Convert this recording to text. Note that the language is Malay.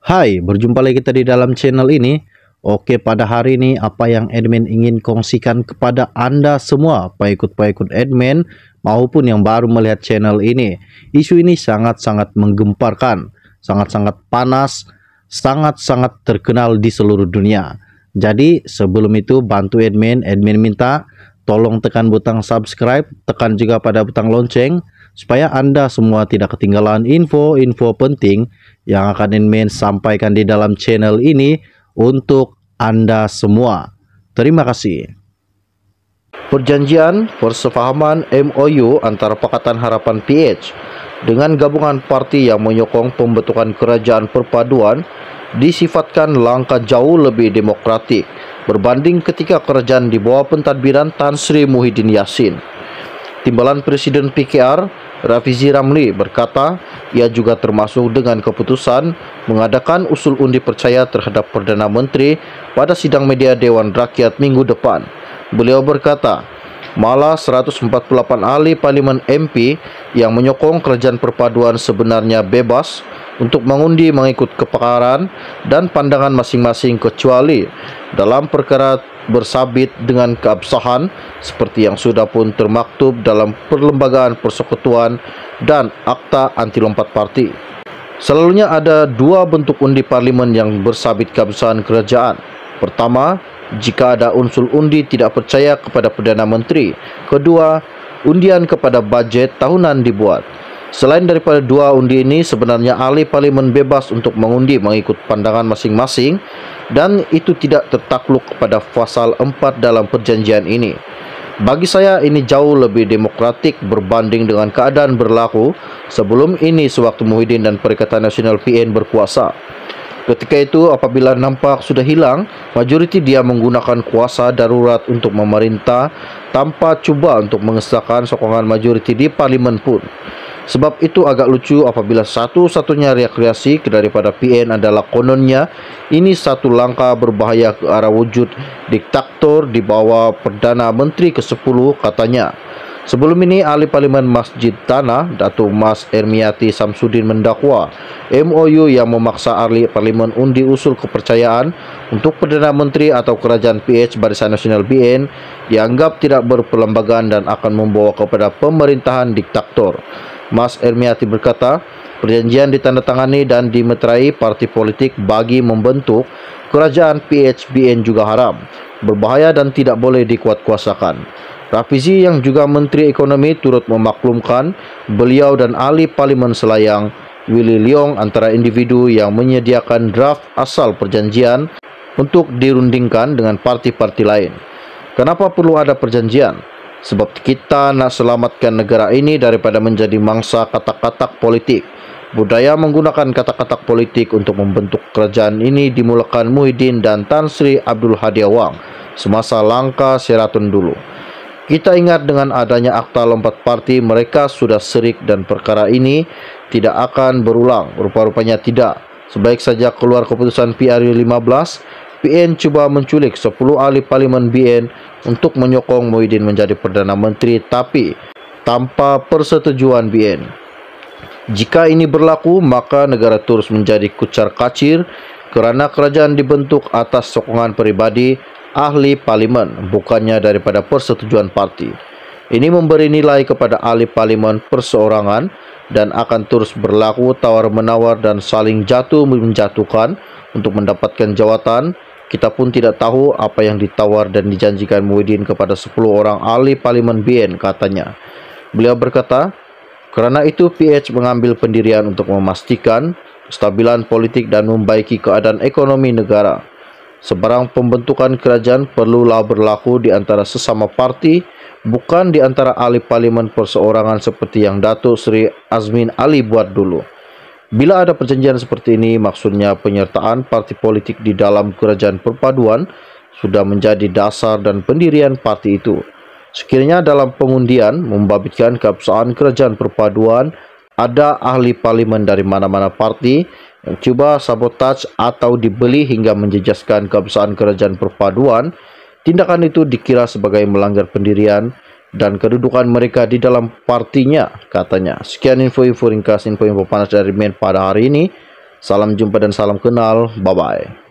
Hai, berjumpa lagi kita di dalam channel ini. Oke, pada hari ini apa yang admin ingin kongsikan kepada Anda semua, pengikut-pengikut admin maupun yang baru melihat channel ini. Isu ini sangat-sangat menggemparkan, sangat-sangat panas, sangat-sangat terkenal di seluruh dunia. Jadi, sebelum itu bantu admin minta tolong tekan butang subscribe, tekan juga pada butang lonceng supaya Anda semua tidak ketinggalan info-info penting yang akan admin sampaikan di dalam channel ini untuk Anda semua. Terima kasih. Perjanjian persefahaman MOU antara Pakatan Harapan PH dengan gabungan parti yang menyokong pembentukan kerajaan perpaduan disifatkan langkah jauh lebih demokratik berbanding ketika kerajaan di bawah pentadbiran Tan Sri Muhyiddin Yassin. Timbalan Presiden PKR, Rafizi Ramli berkata, ia juga termasuk dengan keputusan mengadakan usul undi percaya terhadap Perdana Menteri pada sidang media Dewan Rakyat minggu depan. Beliau berkata, malah 148 ahli parlimen MP yang menyokong kerajaan perpaduan sebenarnya bebas untuk mengundi mengikut kepakaran dan pandangan masing-masing kecuali dalam perkara bersabit dengan keabsahan seperti yang sudah pun termaktub dalam Perlembagaan Persekutuan dan Akta Anti Lompat Parti. Selalunya ada dua bentuk undi parlimen yang bersabit keabsahan kerajaan. Pertama, jika ada unsur undi tidak percaya kepada Perdana Menteri. Kedua, undian kepada bajet tahunan dibuat. Selain daripada dua undi ini, sebenarnya ahli parlimen bebas untuk mengundi mengikut pandangan masing-masing dan itu tidak tertakluk kepada pasal 4 dalam perjanjian ini. Bagi saya ini jauh lebih demokratik berbanding dengan keadaan berlaku sebelum ini sewaktu Muhyiddin dan Perikatan Nasional PN berkuasa. Ketika itu apabila nampak sudah hilang majoriti, dia menggunakan kuasa darurat untuk memerintah tanpa cuba untuk mengesahkan sokongan majoriti di parlimen pun. Sebab itu agak lucu apabila satu-satunya rekreasi daripada PN adalah kononnya ini satu langkah berbahaya ke arah wujud diktator di bawah Perdana Menteri ke-10 katanya. Sebelum ini ahli parlimen Masjid Tanah Datuk Mas Ermiati Samsudin mendakwa MOU yang memaksa ahli parlimen undi usul kepercayaan untuk Perdana Menteri atau Kerajaan PH Barisan Nasional BN dianggap tidak berperlembagaan dan akan membawa kepada pemerintahan diktator. Mas Ermiati berkata, perjanjian ditandatangani dan dimeterai parti politik bagi membentuk kerajaan PHBN juga haram, berbahaya dan tidak boleh dikuatkuasakan. Rafizi yang juga Menteri Ekonomi turut memaklumkan beliau dan ahli parlimen Selayang Willy Leong antara individu yang menyediakan draft asal perjanjian untuk dirundingkan dengan parti-parti lain. Kenapa perlu ada perjanjian? Sebab kita nak selamatkan negara ini daripada menjadi mangsa katak-katak politik. Budaya menggunakan katak-katak politik untuk membentuk kerajaan ini dimulakan Muhyiddin dan Tan Sri Abdul Hadi Awang semasa langkah Sheraton dulu. Kita ingat dengan adanya akta lompat parti mereka sudah serik dan perkara ini tidak akan berulang. Rupa-rupanya tidak. Sebaik saja keluar keputusan PRU 15, PN cuba menculik 10 ahli parlimen BN untuk menyokong Muhyiddin menjadi Perdana Menteri tapi tanpa persetujuan BN. Jika ini berlaku, maka negara terus menjadi kucar-kacir kerana kerajaan dibentuk atas sokongan peribadi ahli parlimen bukannya daripada persetujuan parti. Ini memberi nilai kepada ahli parlimen perseorangan dan akan terus berlaku tawar-menawar dan saling jatuh-menjatuhkan untuk mendapatkan jawatan. Kita pun tidak tahu apa yang ditawar dan dijanjikan Muhyiddin kepada 10 orang ahli parlimen BN katanya. Beliau berkata, kerana itu PH mengambil pendirian untuk memastikan kestabilan politik dan membaiki keadaan ekonomi negara. Sebarang pembentukan kerajaan perlulah berlaku di antara sesama parti, bukan di antara ahli parlimen perseorangan seperti yang Datuk Seri Azmin Ali buat dulu. Bila ada perjanjian seperti ini, maksudnya penyertaan parti politik di dalam kerajaan perpaduan sudah menjadi dasar dan pendirian parti itu. Sekiranya dalam pengundian membabitkan keabsahan kerajaan perpaduan, ada ahli parlimen dari mana-mana parti yang cuba sabotaj atau dibeli hingga menjejaskan keabsahan kerajaan perpaduan, tindakan itu dikira sebagai melanggar pendirian dan kedudukan mereka di dalam partinya, katanya. Sekian info-info ringkas, info-info panas dari Men pada hari ini. Salam jumpa dan salam kenal. Bye-bye.